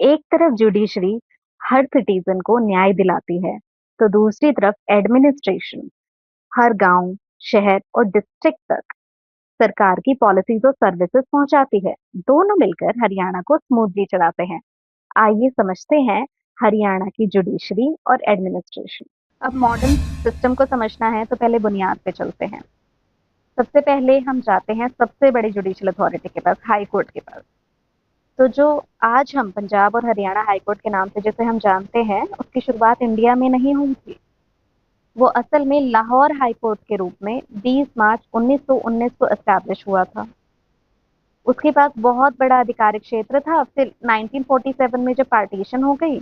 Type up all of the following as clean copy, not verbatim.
एक तरफ जुडिशरी हर सिटीजन को न्याय दिलाती है, तो दूसरी तरफ एडमिनिस्ट्रेशन हर गांव, शहर और डिस्ट्रिक्ट तक सरकार की पॉलिसीज और सर्विसेज पहुंचाती है। दोनों मिलकर हरियाणा को स्मूथली चलाते हैं। आइए समझते हैं हरियाणा की जुडिशरी और एडमिनिस्ट्रेशन। अब मॉडर्न सिस्टम को समझना है तो पहले बुनियाद पे चलते हैं। सबसे पहले हम जाते हैं सबसे बड़ी जुडिशियल अथॉरिटी के पास, हाई कोर्ट के पास। तो जो आज हम पंजाब और हरियाणा हाई कोर्ट के नाम से जिसे हम जानते हैं, उसकी शुरुआत इंडिया में नहीं हुई थी। वो असल में लाहौर हाई कोर्ट के रूप में 20 मार्च 1919 को एस्टैब्लिश हुआ था। उसके पास बहुत बड़ा आधिकारिक क्षेत्र था। फिर 1947 में जब पार्टीशन हो गई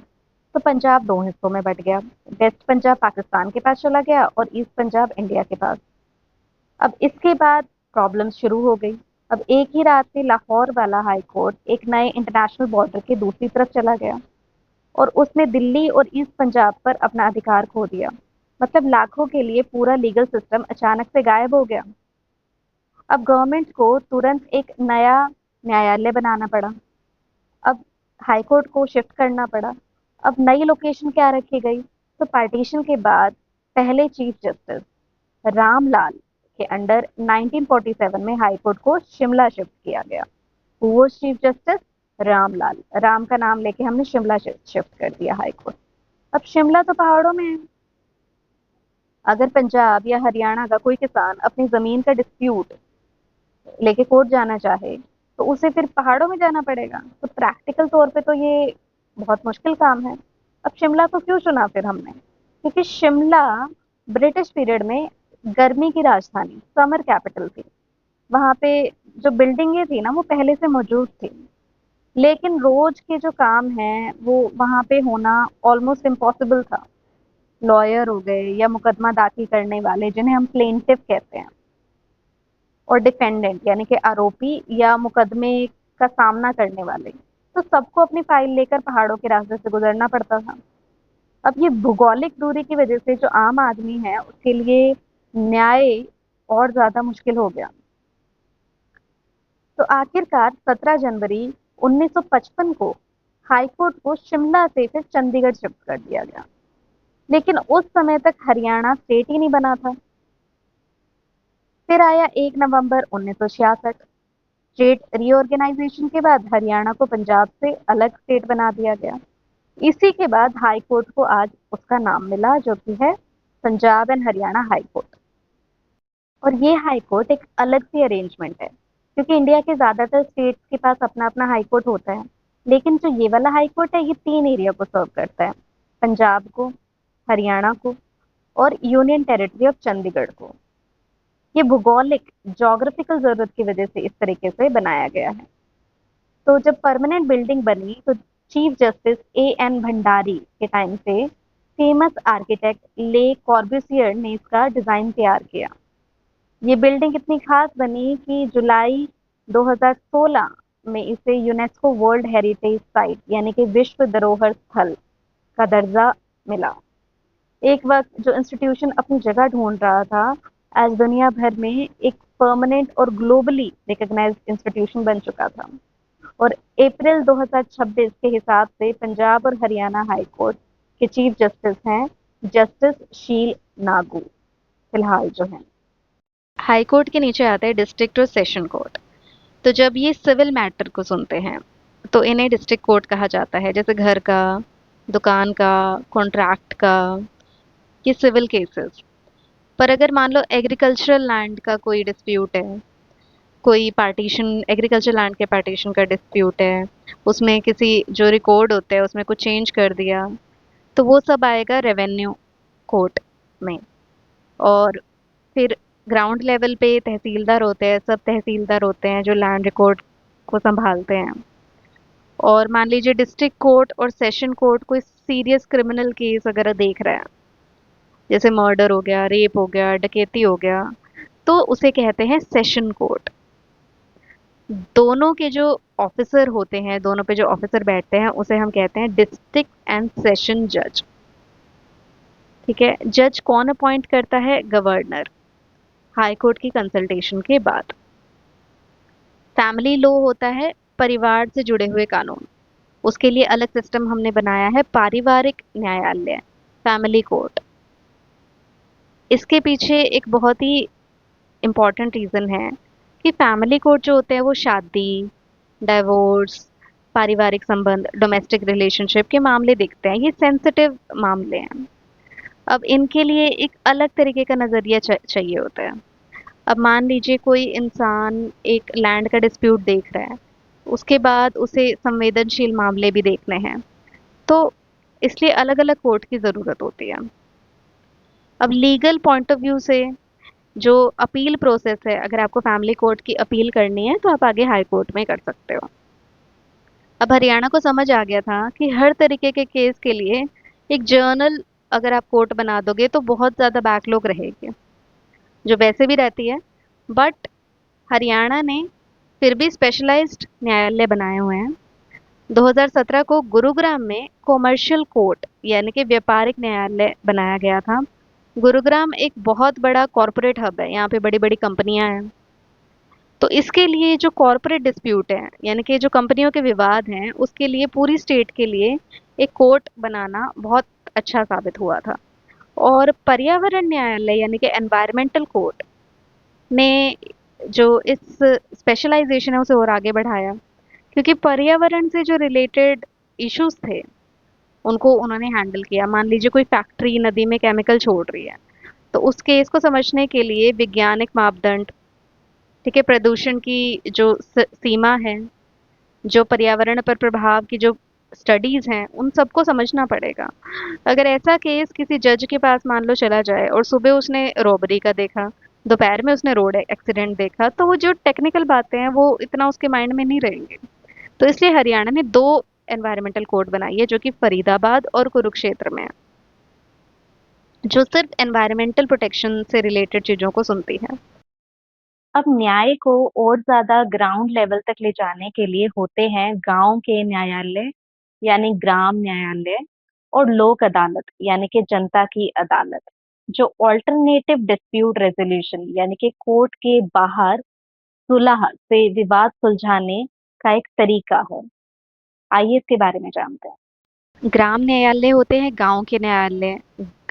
तो पंजाब दो हिस्सों में बट गया। वेस्ट पंजाब पाकिस्तान के पास चला गया और ईस्ट पंजाब इंडिया के पास। अब इसके बाद प्रॉब्लम शुरू हो गई। अब एक ही रात में लाहौर वाला हाई कोर्ट एक नए इंटरनेशनल बॉर्डर के दूसरी तरफ चला गया और उसने दिल्ली और ईस्ट पंजाब पर अपना अधिकार खो दिया। मतलब लाखों के लिए पूरा लीगल सिस्टम अचानक से गायब हो गया। अब गवर्नमेंट को तुरंत एक नया न्यायालय बनाना पड़ा। अब हाई कोर्ट को शिफ्ट करना पड़ा। अब नई लोकेशन क्या रखी गई? तो पार्टीशन के बाद पहले चीफ जस्टिस रामलाल के अंडर 1947 में हाई कोर्ट को शिमला शिफ्ट किया गया। वो चीफ जस्टिस रामलाल, राम का नाम लेके हमने शिमला शिफ्ट कर दिया हाई कोर्ट। अब शिमला तो पहाड़ों में है। अगर पंजाब या हरियाणा का कोई किसान अपनी जमीन का डिस्प्यूट लेके कोर्ट जाना चाहे तो उसे फिर पहाड़ों में जाना पड़ेगा। तो प्रैक्टिकल तौर पे तो ये बहुत मुश्किल काम है। अब शिमला को क्यों चुना फिर हमने? क्योंकि शिमला ब्रिटिश पीरियड में गर्मी की राजधानी, समर कैपिटल थी। वहां पे जो बिल्डिंगें थी ना वो पहले से मौजूद थी, लेकिन रोज के जो काम है वो वहां पे होना ऑलमोस्ट इम्पॉसिबल था। लॉयर हो गए या मुकदमा दाखिल करने वाले जिन्हें हम प्लेंटिफ कहते हैं, और डिफेंडेंट यानी कि आरोपी या मुकदमे का सामना करने वाले, तो सबको अपनी फाइल लेकर पहाड़ों के रास्ते से गुजरना पड़ता था। अब ये भौगोलिक दूरी की वजह से जो आम आदमी है उसके लिए न्याय और ज्यादा मुश्किल हो गया। तो आखिरकार 17 जनवरी 1955 को हाई कोर्ट को शिमला से फिर चंडीगढ़ शिफ्ट कर दिया गया। लेकिन उस समय तक हरियाणा स्टेट ही नहीं बना था। फिर आया 1 नवंबर 1966। स्टेट रीऑर्गेनाइजेशन के बाद हरियाणा को पंजाब से अलग स्टेट बना दिया गया। इसी के बाद हाई कोर्ट को आज उसका नाम मिला, जो कि है Punjab and Haryana high court. और ये हाई कोर्ट एक अलग सी अरेंजमेंट है, क्योंकि इंडिया के ज्यादातर स्टेट्स के पास अपना अपना हाई कोर्ट होता है। लेकिन जो ये वाला हाई कोर्ट है ये 3 एरिया को सर्व करता है, पंजाब को, हरियाणा को और यूनियन टेरिटरी ऑफ चंडीगढ़ को। ये भौगोलिक ज्योग्राफिकल जरूरत की वजह से इस तरीके से बनाया गया है। तो जब परमानेंट बिल्डिंग बनी तो chief justice A N Bhandari के टाइम से फेमस आर्किटेक्ट ले कॉर्ब्यूसियर ने इसका डिजाइन तैयार किया। ये बिल्डिंग इतनी खास बनी कि जुलाई 2016 में इसे यूनेस्को वर्ल्ड हेरिटेज साइट यानी कि विश्व धरोहर स्थल का दर्जा मिला। एक वक्त जो इंस्टीट्यूशन अपनी जगह ढूंढ रहा था, आज दुनिया भर में एक परमानेंट और ग्लोबली रिकॉग्नाइज्ड इंस्टीट्यूशन बन चुका था। और अप्रैल 2026 के हिसाब से पंजाब और हरियाणा हाई कोर्ट के चीफ जस्टिस हैं जस्टिस शील नागू, फिलहाल जो हैं। हाई कोर्ट के नीचे आता है डिस्ट्रिक्ट और सेशन कोर्ट। तो जब ये सिविल मैटर को सुनते हैं तो इन्हें डिस्ट्रिक्ट कोर्ट कहा जाता है, जैसे घर का, दुकान का, कॉन्ट्रैक्ट का, ये सिविल केसेस। पर अगर मान लो एग्रीकल्चरल लैंड का कोई डिस्प्यूट है, कोई पार्टीशन, एग्रीकल्चर लैंड के पार्टीशन का डिस्प्यूट है, उसमें किसी जो रिकॉर्ड होते हैं उसमें कुछ चेंज कर दिया, तो वो सब आएगा रेवेन्यू कोर्ट में। और फिर ग्राउंड लेवल पे तहसीलदार होते हैं, सब तहसीलदार होते हैं जो लैंड रिकॉर्ड को संभालते हैं। और मान लीजिए डिस्ट्रिक्ट कोर्ट और सेशन कोर्ट कोई सीरियस क्रिमिनल केस वगैरह देख रहा है, जैसे मर्डर हो गया, रेप हो गया, डकैती हो गया, तो उसे कहते हैं सेशन कोर्ट। दोनों के जो ऑफिसर होते हैं, दोनों पे जो ऑफिसर बैठते हैं उसे हम कहते हैं डिस्ट्रिक्ट एंड सेशन जज। ठीक है, जज कौन अपॉइंट करता है? गवर्नर, हाई कोर्ट की कंसल्टेशन के बाद। फैमिली लॉ होता है परिवार से जुड़े हुए कानून, उसके लिए अलग सिस्टम हमने बनाया है, पारिवारिक न्यायालय, फैमिली कोर्ट। इसके पीछे एक बहुत ही इम्पोर्टेंट रीज़न है कि फैमिली कोर्ट जो होते हैं वो शादी, डिवोर्स, पारिवारिक संबंध, डोमेस्टिक रिलेशनशिप के मामले देखते हैं। ये सेंसिटिव मामले हैं। अब इनके लिए एक अलग तरीके का नज़रिया चाहिए होता है। अब मान लीजिए कोई इंसान एक लैंड का डिस्प्यूट देख रहा है, उसके बाद उसे संवेदनशील मामले भी देखने हैं, तो इसलिए अलग-अलग कोर्ट की ज़रूरत होती है। अब लीगल पॉइंट ऑफ व्यू से जो अपील प्रोसेस है, अगर आपको फैमिली कोर्ट की अपील करनी है तो आप आगे हाई कोर्ट में कर सकते हो। अब हरियाणा को समझ आ गया था कि हर तरीके के केस के लिए एक जर्नल अगर आप कोर्ट बना दोगे तो बहुत ज़्यादा बैकलॉग रहेगी, जो वैसे भी रहती है। बट हरियाणा ने फिर भी स्पेशलाइज्ड न्यायालय बनाए हुए हैं। 2017 को गुरुग्राम में कॉमर्शियल कोर्ट यानी कि व्यापारिक न्यायालय बनाया गया था। गुरुग्राम एक बहुत बड़ा कॉरपोरेट हब है, यहाँ पे बड़ी बड़ी कंपनियां हैं। तो इसके लिए जो कॉरपोरेट डिस्प्यूट है यानी कि जो कंपनियों के विवाद हैं, उसके लिए पूरी स्टेट के लिए एक कोर्ट बनाना बहुत अच्छा साबित हुआ था। और पर्यावरण न्यायालय यानी कि एनवायरमेंटल कोर्ट ने जो इस स्पेशलाइजेशन है उसे और आगे बढ़ाया, क्योंकि पर्यावरण से जो रिलेटेड इश्यूज थे उनको उन्होंने हैंडल किया। मान लीजिए कोई फैक्ट्री नदी में केमिकल छोड़ रही है, तो उस केस को समझने के लिए वैज्ञानिक मापदंड, ठीक है, प्रदूषण की जो सीमा है, जो पर्यावरण पर प्रभाव की जो स्टडीज हैं, उन सबको समझना पड़ेगा। अगर ऐसा केस किसी जज के पास मान लो चला जाए और सुबह उसने रॉबरी का देखा, दोपहर में उसने रोड एक्सीडेंट देखा, तो वो जो टेक्निकल बातें हैं वो इतना उसके माइंड में नहीं रहेंगे। तो इसलिए हरियाणा ने दो एनवायरमेंटल कोड बनाई है, जो कि फरीदाबाद और कुरुक्षेत्र में है, जो सिर्फ एनवायरमेंटल प्रोटेक्शन से रिलेटेड चीजों को सुनती है। अब न्याय को और ज्यादा ग्राउंड लेवल तक ले जाने के लिए होते हैं गांव के न्यायालय यानी ग्राम न्यायालय, और लोक अदालत यानी कि जनता की अदालत, जो ऑल्टरनेटिव डिस्प्यूट रेजोल्यूशन यानी कि कोर्ट के बाहर सुलह से विवाद सुलझाने का एक तरीका है। आइए इसके बारे में जानते हैं। ग्राम न्यायालय होते हैं गांव के न्यायालय।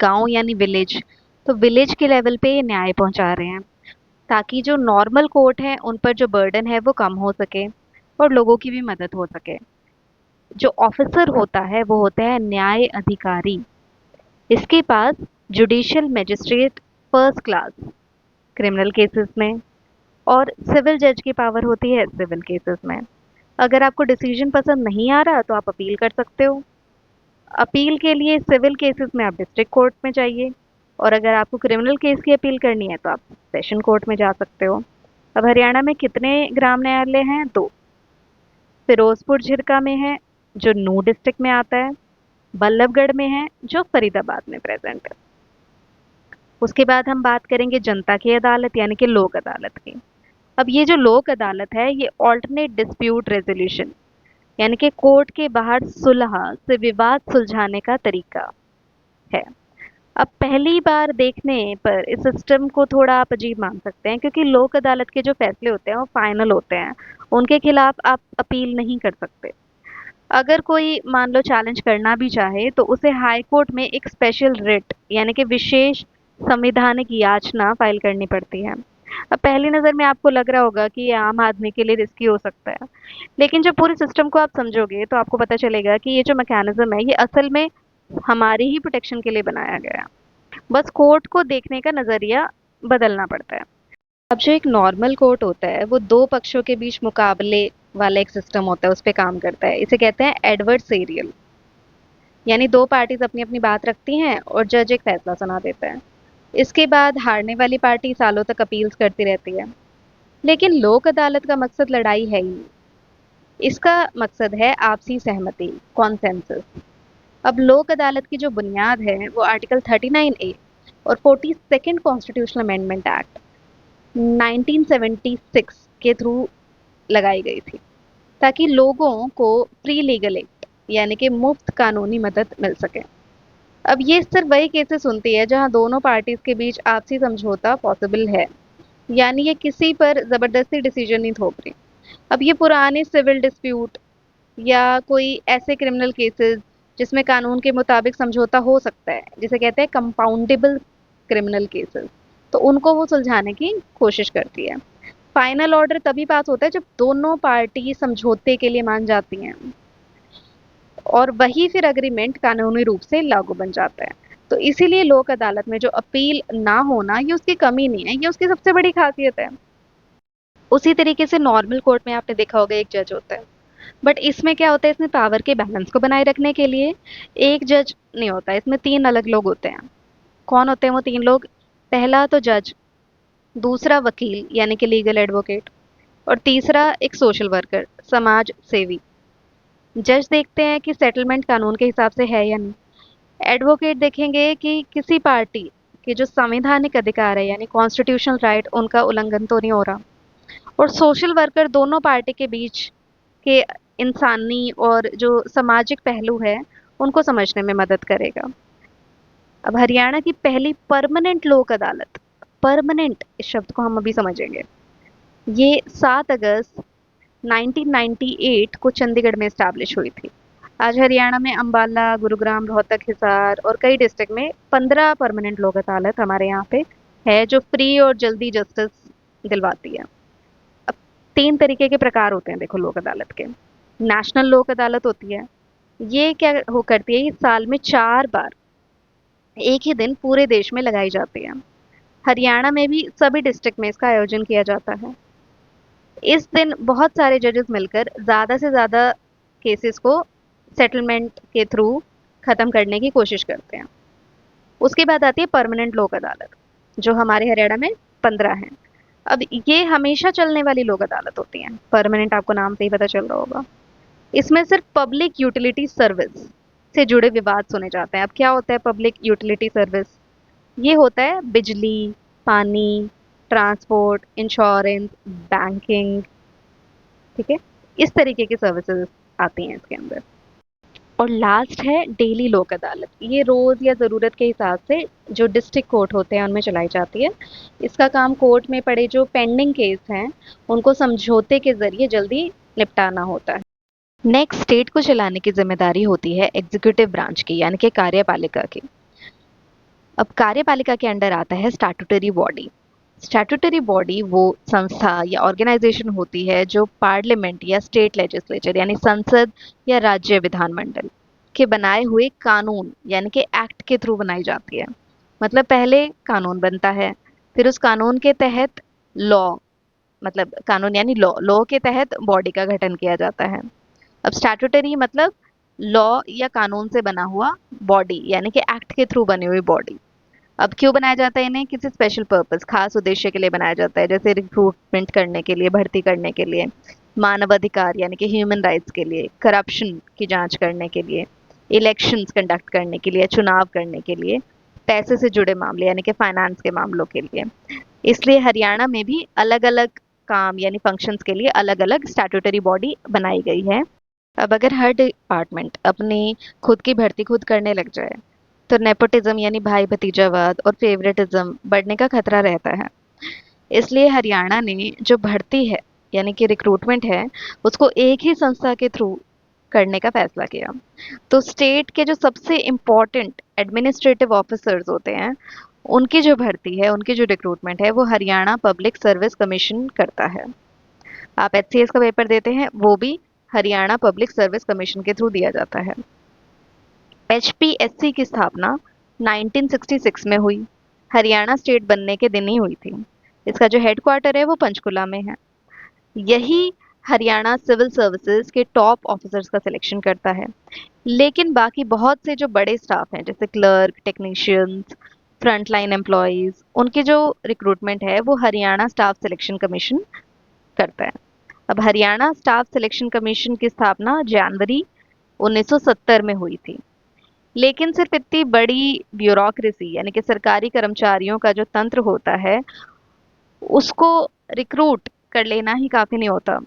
गांव यानी विलेज, तो विलेज के लेवल पे ये न्याय पहुंचा रहे हैं, ताकि जो नॉर्मल कोर्ट है उन पर जो बर्डन है वो कम हो सके और लोगों की भी मदद हो सके। जो ऑफिसर होता है वो होता है न्याय अधिकारी। इसके पास judicial magistrate first class criminal cases में और सिविल जज की पावर होती है सिविल केसेस में। अगर आपको डिसीजन पसंद नहीं आ रहा तो आप अपील कर सकते हो। अपील के लिए सिविल केसेस में आप डिस्ट्रिक्ट कोर्ट में जाइए, और अगर आपको क्रिमिनल केस की अपील करनी है तो आप सेशन कोर्ट में जा सकते हो। अब हरियाणा में कितने ग्राम न्यायालय हैं? दो। फिरोजपुर झिरका में है, जो नूह डिस्ट्रिक्ट में आता है। बल्लभगढ़ में है, जो फरीदाबाद में प्रेजेंट है। उसके बाद हम बात करेंगे जनता की अदालत यानी कि लोक अदालत की। अब ये जो लोक अदालत है ये ऑल्टरनेट डिस्प्यूट रेजोल्यूशन यानी कि कोर्ट के बाहर सुलह से विवाद सुलझाने का तरीका है। अब पहली बार देखने पर इस सिस्टम को थोड़ा आप अजीब मान सकते हैं, क्योंकि लोक अदालत के जो फैसले होते हैं वो फाइनल होते हैं, उनके खिलाफ आप अपील नहीं कर सकते। अगर कोई मान लो चैलेंज करना भी चाहे तो उसे हाई कोर्ट में एक स्पेशल रिट यानी कि विशेष संवैधानिक याचना फाइल करनी पड़ती है। अब पहली नज़र में आपको लग रहा होगा कि ये आम आदमी के लिए रिस्की हो सकता है, लेकिन जब पूरे सिस्टम को आप समझोगे तो आपको पता चलेगा कि ये जो मैकेनिज्म है ये असल में हमारी ही प्रोटेक्शन के लिए बनाया गया है। बस कोर्ट को देखने का नज़रिया बदलना पड़ता है। अब जो एक नॉर्मल कोर्ट होता है वो दो पक्षों के बीच मुकाबले वाला एक सिस्टम होता है, उस पे काम करता है। इसे कहते हैं एडवर्सेरियल, यानी दो पार्टीज अपनी अपनी बात रखती हैं और जज एक फैसला सुना देता है। इसके बाद हारने वाली पार्टी सालों तक अपील्स करती रहती है। लेकिन लोक अदालत का मकसद लड़ाई है ही नहीं, इसका मकसद है आपसी सहमति, कॉन्सेंसस। अब लोक अदालत की जो बुनियाद है वो आर्टिकल 39A और 42nd कॉन्स्टिट्यूशनल अमेंडमेंट एक्ट 1976 के थ्रू लगाई गई थी, ताकि लोगों को फ्री लीगल एड यानी कि मुफ्त कानूनी मदद मिल सके। अब ये सिर्फ वही केसेस सुनती है जहां दोनों पार्टीज के बीच आपसी समझौता पॉसिबल है, यानी ये किसी पर जबरदस्ती डिसीजन नहीं थोप रही। अब ये पुराने सिविल डिस्प्यूट या कोई ऐसे क्रिमिनल केसेस जिसमें कानून के मुताबिक समझौता हो सकता है, जिसे कहते हैं कंपाउंडेबल क्रिमिनल केसेस, तो उनको वो सुलझाने की कोशिश करती है। फाइनल ऑर्डर तभी पास होता है जब दोनों पार्टी समझौते के लिए मान जाती हैं, और वही फिर अग्रीमेंट कानूनी रूप से लागू बन जाता है। तो इसीलिए लोक अदालत में जो अपील ना होना, ये उसकी कमी नहीं है, ये उसकी सबसे बड़ी खासियत है। उसी तरीके से नॉर्मल कोर्ट में आपने देखा होगा एक जज होता है, बट इसमें क्या होता है, इसमें पावर के बैलेंस को बनाए रखने के लिए एक जज नहीं होता, इसमें तीन अलग लोग होते हैं। कौन होते हैं वो तीन लोग? पहला तो जज, दूसरा वकील यानी कि लीगल एडवोकेट, और तीसरा एक सोशल वर्कर, समाज सेवी। जज देखते हैं कि सेटलमेंट कानून के हिसाब से है या नहीं। एडवोकेट देखेंगे कि किसी पार्टी के जो संवैधानिक अधिकार है यानी कॉन्स्टिट्यूशनल राइट, उनका उल्लंघन तो नहीं हो रहा। और सोशल वर्कर दोनों पार्टी के बीच के इंसानी और जो सामाजिक पहलू है, उनको समझने में मदद करेगा। अब हरियाणा की पहली परमानेंट लोक अदालत, परमानेंट इस शब्द को हम अभी समझेंगे, ये 7 अगस्त 1998 को चंडीगढ़ में स्टैब्लिश हुई थी। आज हरियाणा में अंबाला, गुरुग्राम, रोहतक, हिसार और कई डिस्ट्रिक्ट में 15 परमानेंट लोक अदालत हमारे यहाँ पे है, जो फ्री और जल्दी जस्टिस दिलवाती है। अब 3 तरीके के प्रकार होते हैं देखो लोक अदालत के। नेशनल लोक अदालत होती है, ये क्या हो करती है, ये साल में 4 बार एक ही दिन पूरे देश में लगाई जाती है। हरियाणा में भी सभी डिस्ट्रिक्ट में इसका आयोजन किया जाता है। इस दिन बहुत सारे जजेस मिलकर ज़्यादा से ज़्यादा केसेस को सेटलमेंट के थ्रू ख़त्म करने की कोशिश करते हैं। उसके बाद आती है परमानेंट लोक अदालत, जो हमारे हरियाणा में 15 हैं। अब ये हमेशा चलने वाली लोक अदालत होती हैं। परमानेंट आपको नाम से ही पता चल रहा होगा। इसमें सिर्फ पब्लिक यूटिलिटी सर्विस से जुड़े विवाद सुने जाते हैं। अब क्या होता है पब्लिक यूटिलिटी सर्विस? ये होता है बिजली, पानी, ट्रांसपोर्ट, इंश्योरेंस, बैंकिंग, ठीक है? इस तरीके की सर्विसेज आती हैं इसके अंदर। और लास्ट है डेली लोक अदालत। ये रोज़ या ज़रूरत के हिसाब से जो डिस्ट्रिक्ट कोर्ट होते हैं उनमें चलाई जाती है। इसका काम कोर्ट में पड़े जो पेंडिंग केस हैं, उनको समझौते के ज़रिए जल्दी निपटाना होता है। नेक्स्ट, स्टेट को चलाने की जिम्मेदारी होती है एग्जीक्यूटिव ब्रांच की, यानी कि कार्यपालिका की। अब कार्यपालिका के अंडर आता है स्टैट्यूटरी बॉडी। स्टैट्यूटरी बॉडी वो संस्था या ऑर्गेनाइजेशन होती है जो पार्लियामेंट या स्टेट लेजिस्लेचर यानी संसद या राज्य विधानमंडल के बनाए हुए कानून यानी कि एक्ट के थ्रू बनाई जाती है। मतलब पहले कानून बनता है, फिर उस कानून के तहत लॉ, मतलब कानून यानी लॉ, लॉ के तहत बॉडी का गठन किया जाता है। अब स्टैट्यूटरी मतलब लॉ या कानून से बना हुआ बॉडी, यानी कि एक्ट के थ्रू बनी हुई बॉडी। अब क्यों बनाया जाता है इन्हें? किसी स्पेशल पर्पस, खास उद्देश्य के लिए बनाया जाता है, जैसे रिक्रूटमेंट करने के लिए, भर्ती करने के लिए, मानव अधिकार यानी कि ह्यूमन राइट्स के लिए, करप्शन की जांच करने के लिए, इलेक्शंस कंडक्ट करने के लिए, चुनाव करने के लिए, पैसे से जुड़े मामले यानी कि फाइनेंस के मामलों के लिए। इसलिए हरियाणा में भी अलग अलग काम यानी फंक्शंस के लिए अलग अलग स्टैट्यूटरी बॉडी बनाई गई है। अब अगर हर डिपार्टमेंट अपनी खुद की भर्ती खुद करने लग जाए, तो नेपोटिज्म यानी भाई भतीजावाद और फेवरेटिज्म बढ़ने का खतरा रहता है। इसलिए हरियाणा ने जो भर्ती है यानी कि रिक्रूटमेंट है, उसको एक ही संस्था के थ्रू करने का फैसला किया। तो स्टेट के जो सबसे इम्पोर्टेंट एडमिनिस्ट्रेटिव ऑफिसर्स होते हैं, उनकी जो भर्ती है, उनकी जो रिक्रूटमेंट है, वो हरियाणा पब्लिक सर्विस कमीशन करता है। आप एचसीएस का पेपर देते हैं, वो भी हरियाणा पब्लिक सर्विस कमीशन के थ्रू दिया जाता है। एचपीएससी की स्थापना 1966 में हुई। हरियाणा स्टेट बनने के दिन ही हुई थी। इसका जो हेडक्वार्टर है वो पंचकुला में है। यही हरियाणा सिविल सर्विसेज के टॉप ऑफिसर्स का सिलेक्शन करता है। लेकिन बाकी बहुत से जो बड़े स्टाफ हैं, जैसे clerk, technicians, front line employees, उनकी जो रिक्रूटमेंट है वो हरियाणा स्टाफ सिलेक्शन कमीशन करता है। अब हरियाणा स्टाफ सिलेक्शन कमीशन की स्थापना जनवरी 1970 में हुई थी। लेकिन सिर्फ इतनी बड़ी ब्यूरोक्रेसी यानी कि सरकारी कर्मचारियों का जो तंत्र होता है, उसको रिक्रूट कर लेना ही काफी नहीं होता।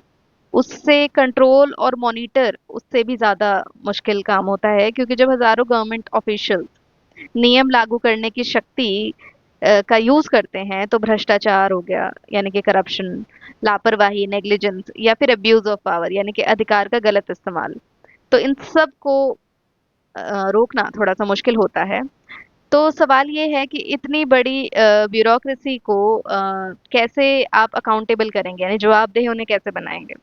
उससे कंट्रोल और मॉनिटर उससे भी ज्यादा मुश्किल काम होता है, क्योंकि जब हजारों गवर्नमेंट ऑफिशियल नियम लागू करने की शक्ति का यूज करते हैं तो भ्रष्टाचार हो गया यानी कि करप्शन, लापरवाही, नेग्लिजेंस या फिर अब्यूज ऑफ पावर यानी कि अधिकार का गलत इस्तेमाल। तो इन सब को रोकना थोड़ा सा मुश्किल होता है। तो सवाल ये है कि इतनी बड़ी ब्यूरोक्रेसी को कैसे आप अकाउंटेबल करेंगे, यानी जवाबदेह उन्हें कैसे बनाएंगे।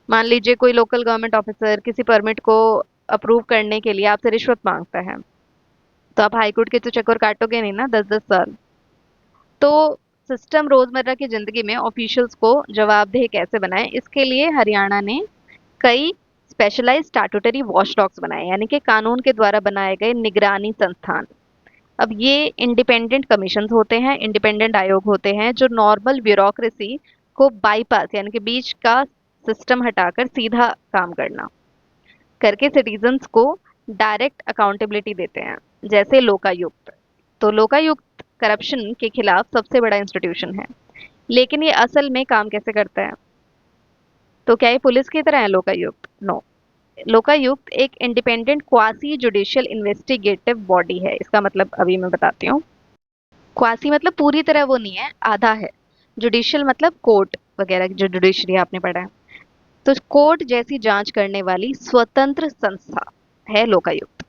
मान लीजिए कोई लोकल गवर्नमेंट ऑफिसर किसी परमिट को अप्रूव करने के लिए आपसे रिश्वत मांगता है, तो आप हाई कोर्ट के तो चक्कर काटोगे नहीं ना 10-10 साल। तो सिस्टम रोजमर्रा की जिंदगी में ऑफिशियल्स को जवाबदेह कैसे बनाए, इसके लिए हरियाणा ने कई स्पेशलाइज्ड स्टैट्यूटरी वॉचडॉग्स बनाए, यानी कि कानून के द्वारा बनाए गए निगरानी संस्थान। अब ये इंडिपेंडेंट कमीशंस होते हैं, इंडिपेंडेंट आयोग होते हैं जो नॉर्मल ब्यूरोक्रेसी को बाईपास यानी कि बीच का सिस्टम हटाकर सीधा काम करना करके सिटीजन्स को डायरेक्ट अकाउंटेबिलिटी देते हैं, जैसे लोकायुक्त। तो लोकायुक्त करप्शन के खिलाफ सबसे बड़ा इंस्टीट्यूशन है। लेकिन ये असल में काम कैसे करता है? तो क्या ये पुलिस की तरह है लोकायुक्त? नो। लोकायुक्त एक independent quasi judicial investigative body है। इसका मतलब अभी मैं बताती हूँ। क्वासी मतलब पूरी तरह वो नहीं है, आधा है। जुडिशियल मतलब कोर्ट वगैरह, जो जुडिशरी आपने पढ़ा है। तो कोर्ट जैसी जांच करने वाली स्वतंत्र संस्था है लोकायुक्त।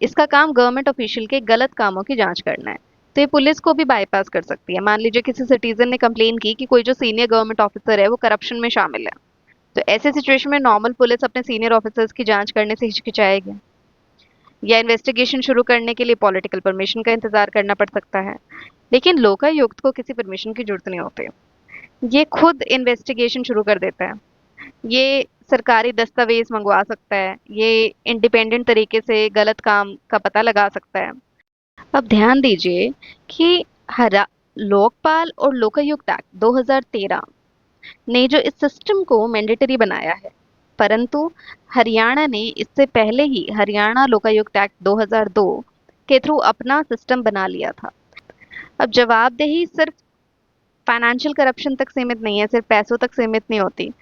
इसका काम गवर्नमेंट ऑफिशियल के गलत कामों की जांच करना है। तो ये पुलिस को भी बाईपास कर सकती है। मान लीजिए किसी सिटीजन ने कंप्लेन की कि कोई जो सीनियर गवर्नमेंट ऑफिसर है वो करप्शन में शामिल है, तो ऐसे सिचुएशन में नॉर्मल पुलिस अपने सीनियर ऑफिसर्स की जांच करने से हिचकिचाएगी, या इन्वेस्टिगेशन शुरू करने के लिए पॉलिटिकल परमिशन का इंतजार करना पड़ सकता है। लेकिन लोकायुक्त को किसी परमिशन की जरूरत नहीं होती, ये खुद इन्वेस्टिगेशन शुरू कर देता है। ये सरकारी दस्तावेज मंगवा सकता है, ये इंडिपेंडेंट तरीके से गलत काम का पता लगा सकता है। अब ध्यान दीजिए कि हरा लोकपाल और लोकायुक्त एक्ट 2013 ने जो इस सिस्टम को मैंडेटरी बनाया है, परंतु हरियाणा ने इससे पहले ही हरियाणा लोकायुक्त एक्ट 2002 के थ्रू अपना सिस्टम बना लिया था। अब जवाबदेही सिर्फ फाइनेंशियल करप्शन तक सीमित नहीं है, सिर्फ पैसों तक सीमित नहीं होती।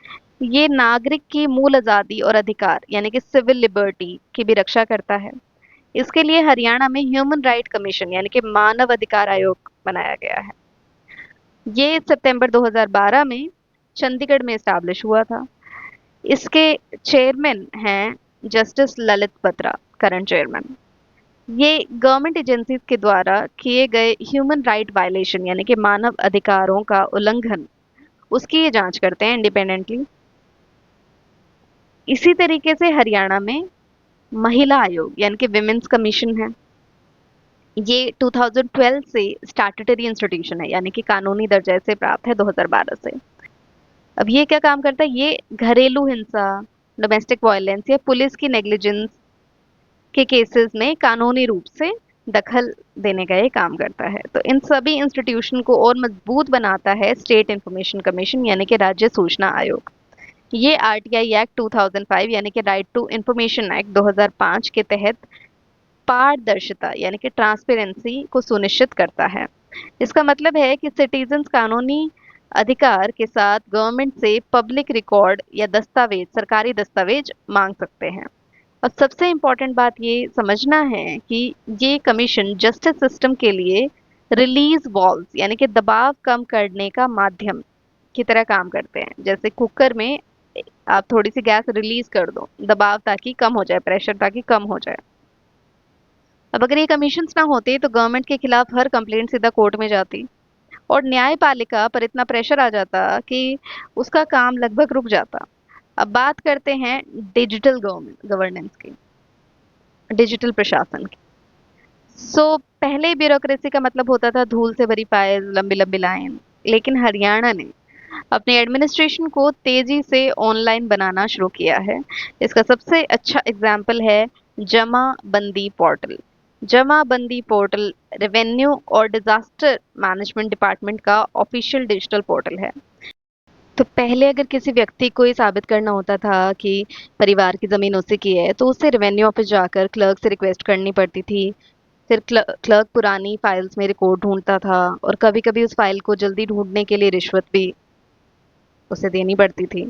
ये नागरिक की मूल आज़ादी और अधिकार यानी कि सिविल लिबर्टी की भी रक्षा करता है। इसके लिए हरियाणा में ह्यूमन राइट कमीशन यानी कि मानव अधिकार आयोग बनाया गया है। ये सितंबर 2012 में चंडीगढ़ में एस्टैब्लिश हुआ था। इसके चेयरमैन हैं justice Lalit Batra, current chairman. ये गवर्नमेंट एजेंसीज के द्वारा किए गए ह्यूमन राइट वायलेशन यानी कि मानव अधिकारों का उल्लंघन, उसकी ये जांच करते हैं इंडिपेंडेंटली। इसी तरीके से हरियाणा में महिला आयोग यानी कि विमेंस कमीशन है। ये 2012 से स्टैट्यूटरी इंस्टीट्यूशन है, यानी कि कानूनी दर्जा से प्राप्त है 2012 से। अब ये क्या काम करता है? ये घरेलू हिंसा, डोमेस्टिक वायलेंस या पुलिस की नेग्लिजेंस के केसेस में कानूनी रूप से दखल देने का ये काम करता है। तो इन सभी इंस्टीट्यूशन को और मजबूत बनाता है स्टेट इंफॉर्मेशन कमीशन यानी कि राज्य सूचना आयोग। ये आरटीआई एक्ट 2005 यानी कि राइट टू इंफॉर्मेशन एक्ट 2005 के तहत पारदर्शिता यानी कि ट्रांसपेरेंसी को सुनिश्चित करता है। इसका मतलब है कि सिटीजन्स कानूनी अधिकार के साथ गवर्नमेंट से पब्लिक रिकॉर्ड या दस्तावेज, सरकारी दस्तावेज मांग सकते हैं। और सबसे इम्पोर्टेंट बात ये समझना है कि ये कमीशन जस्टिस सिस्टम के लिए रिलीज वॉल्व यानी कि दबाव कम करने का माध्यम की तरह काम करते हैं। जैसे कुकर में आप थोड़ी सी गैस रिलीज कर दो, दबाव ताकि कम हो जाए, प्रेशर ताकि कम हो जाए। अब अगर ये कमीशंस ना होते तो गवर्नमेंट के खिलाफ हर कंप्लेंट सीधा कोर्ट में जाती और न्यायपालिका पर इतना प्रेशर आ जाता कि उसका काम लगभग रुक जाता। अब बात करते हैं डिजिटल गवर्नेंस की, डिजिटल प्रशासन की। पहले ब्यूरोक्रेसी का मतलब होता था धूल से भरी फाइल, लंबी लंबी लाइन। लेकिन हरियाणा ने अपने एडमिनिस्ट्रेशन को तेजी से ऑनलाइन बनाना शुरू किया है। इसका सबसे अच्छा एग्जाम्पल है जमा बंदी पोर्टल। जमा बंदी पोर्टल रेवेन्यू और डिजास्टर मैनेजमेंट डिपार्टमेंट का ऑफिशियल डिजिटल पोर्टल है। तो पहले अगर किसी व्यक्ति को ये साबित करना होता था कि परिवार की जमीन उसी की है, तो उसे रेवेन्यू ऑफिस जाकर क्लर्क से रिक्वेस्ट करनी पड़ती थी। फिर क्लर्क पुरानी फाइल्स में रिकॉर्ड ढूंढता था और कभी कभी उस फाइल को जल्दी ढूंढने के लिए रिश्वत भी उसे देनी पड़ती थी।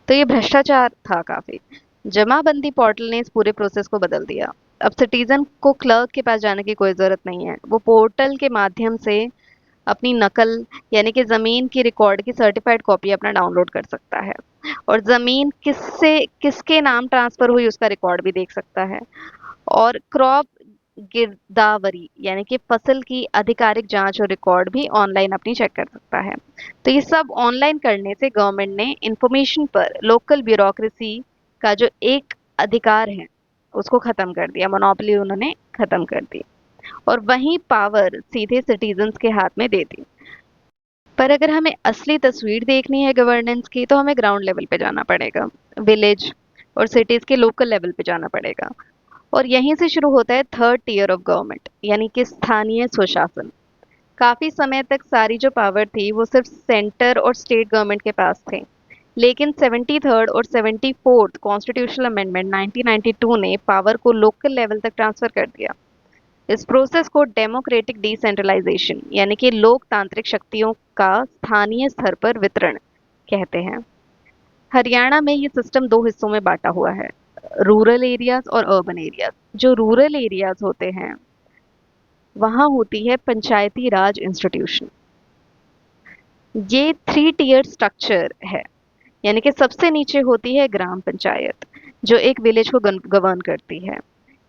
तो ये भ्रष्टाचार था काफी। जमाबंदी पोर्टल ने इस पूरे प्रोसेस को बदल दिया। अब सिटीजन को क्लर्क के पास जाने की कोई ज़रूरत नहीं है। वो पोर्टल के माध्यम से अपनी नकल यानी कि ज़मीन की रिकॉर्ड की सर्टिफाइड कॉपी अपना डाउनलोड कर सकता है और ज़मीन किससे किसके नाम ट्रांसफ़र हुई उसका रिकॉर्ड भी देख सकता है। और क्रॉप गिरदावरी यानी कि फसल की आधिकारिक जांच और रिकॉर्ड भी ऑनलाइन अपनी चेक कर सकता है। तो ये सब ऑनलाइन करने से गवर्नमेंट ने इंफॉर्मेशन पर लोकल ब्यूरोक्रेसी का जो एक अधिकार है उसको खत्म कर दिया, मोनोपोली उन्होंने खत्म कर दी और वही पावर सीधे सिटीजन्स के हाथ में दे दी। पर अगर हमें असली तस्वीर देखनी है गवर्नेंस की तो हमें ग्राउंड लेवल पे जाना पड़ेगा, विलेज और सिटीज के लोकल लेवल पे जाना पड़ेगा। और यहीं से शुरू होता है थर्ड टीयर ऑफ गवर्नमेंट यानी कि स्थानीय स्वशासन। काफी समय तक सारी जो पावर थी वो सिर्फ सेंटर और स्टेट गवर्नमेंट के पास थे, लेकिन 73rd और 74th कॉन्स्टिट्यूशनल अमेंडमेंट 1992 ने पावर को लोकल लेवल तक ट्रांसफर कर दिया। इस प्रोसेस को डेमोक्रेटिक डिसेंट्रलाइजेशन यानी कि लोकतांत्रिक शक्तियों का स्थानीय स्तर पर वितरण कहते हैं। हरियाणा में ये सिस्टम दो हिस्सों में बांटा हुआ है, रूरल एरियाज और अर्बन एरियाज। जो रूरल एरियाज होते हैं वहाँ होती है पंचायती राज इंस्टीट्यूशन। ये 3 टियर स्ट्रक्चर है यानी कि सबसे नीचे होती है ग्राम पंचायत जो एक विलेज को गवर्न करती है।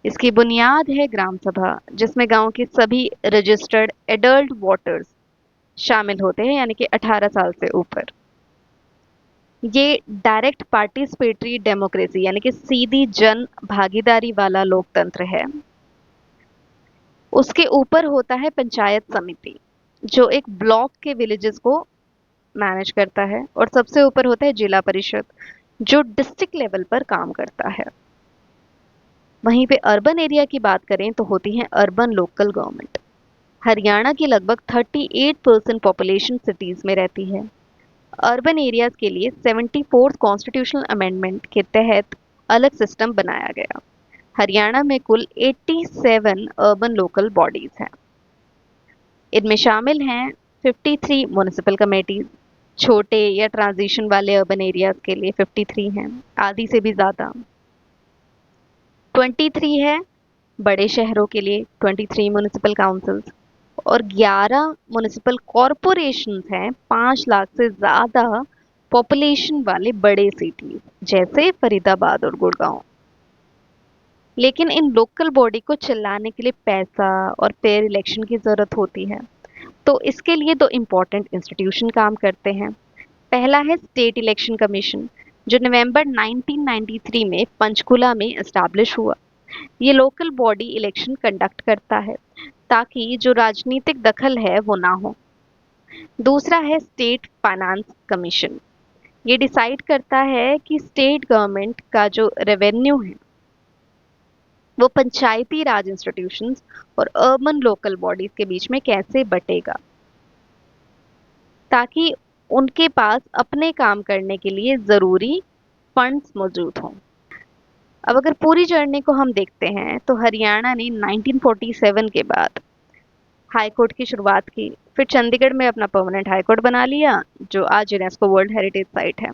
इसकी बुनियाद है ग्राम सभा जिसमें गांव के सभी रजिस्टर्ड एडल्ट वोटर्स शामिल होते हैं यानी कि 18 साल से ऊपर। ये डायरेक्ट पार्टिसिपेटरी डेमोक्रेसी यानी कि सीधी जन भागीदारी वाला लोकतंत्र है। उसके ऊपर होता है पंचायत समिति जो एक ब्लॉक के विलेजेस को मैनेज करता है और सबसे ऊपर होता है जिला परिषद जो डिस्ट्रिक्ट लेवल पर काम करता है। वहीं पे अर्बन एरिया की बात करें तो होती है अर्बन लोकल गवर्नमेंट। हरियाणा की लगभग 38% पॉपुलेशन सिटीज में रहती है। अर्बन एरियाज के लिए 74th कॉन्स्टिट्यूशनल अमेंडमेंट के तहत अलग सिस्टम बनाया गया। हरियाणा में कुल 87 अर्बन लोकल बॉडीज हैं। इनमें शामिल हैं 53 म्युनिसिपल कमेटीज, छोटे या ट्रांजिशन वाले अर्बन एरियाज के लिए 53 हैं, आधी से भी ज़्यादा। 23 है बड़े शहरों के लिए 23 म्युनिसिपल काउंसिल्स और 11 म्युनिसिपल कॉरपोरेशंस हैं 5 लाख से ज़्यादा पॉपुलेशन वाले बड़े सिटीज जैसे फरीदाबाद और गुड़गांव। लेकिन इन लोकल बॉडी को चलाने के लिए पैसा और फेयर इलेक्शन की ज़रूरत होती है। तो इसके लिए दो इम्पोर्टेंट इंस्टीट्यूशन काम करते हैं। पहला है स्टेट इलेक्शन कमीशन जो नवंबर 1993 में पंचकुला में एस्टैब्लिश हुआ। ये लोकल बॉडी इलेक्शन कंडक्ट करता है ताकि जो राजनीतिक दखल है वो ना हो। दूसरा है स्टेट फाइनेंस कमीशन। ये डिसाइड करता है कि स्टेट गवर्नमेंट का जो रेवेन्यू है वो पंचायती राज इंस्टीट्यूशंस और अर्बन लोकल बॉडीज के बीच में कैसे बटेगा ताकि उनके पास अपने काम करने के लिए ज़रूरी फंड्स मौजूद हों। अब अगर पूरी जर्नी को हम देखते हैं तो हरियाणा ने 1947 के बाद हाई कोर्ट की शुरुआत की, फिर चंडीगढ़ में अपना परमानेंट हाई कोर्ट बना लिया जो आज यूनेस्को वर्ल्ड हेरिटेज साइट है।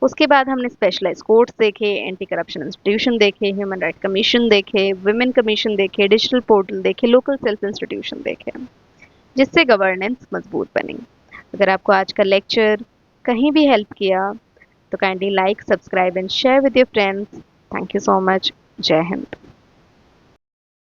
उसके बाद हमने स्पेशलाइज कोर्ट्स देखे, एंटी करप्शन इंस्टीट्यूशन देखे, ह्यूमन राइट कमीशन देखे, विमेन कमीशन देखे, डिजिटल पोर्टल देखे, लोकल सेल्फ इंस्टीट्यूशन देखे, जिससे गवर्नेंस मजबूत बनी। अगर आपको आज का लेक्चर कहीं भी हेल्प किया तो kindly like, subscribe and share with your friends. Thank you so much. जय हिंद।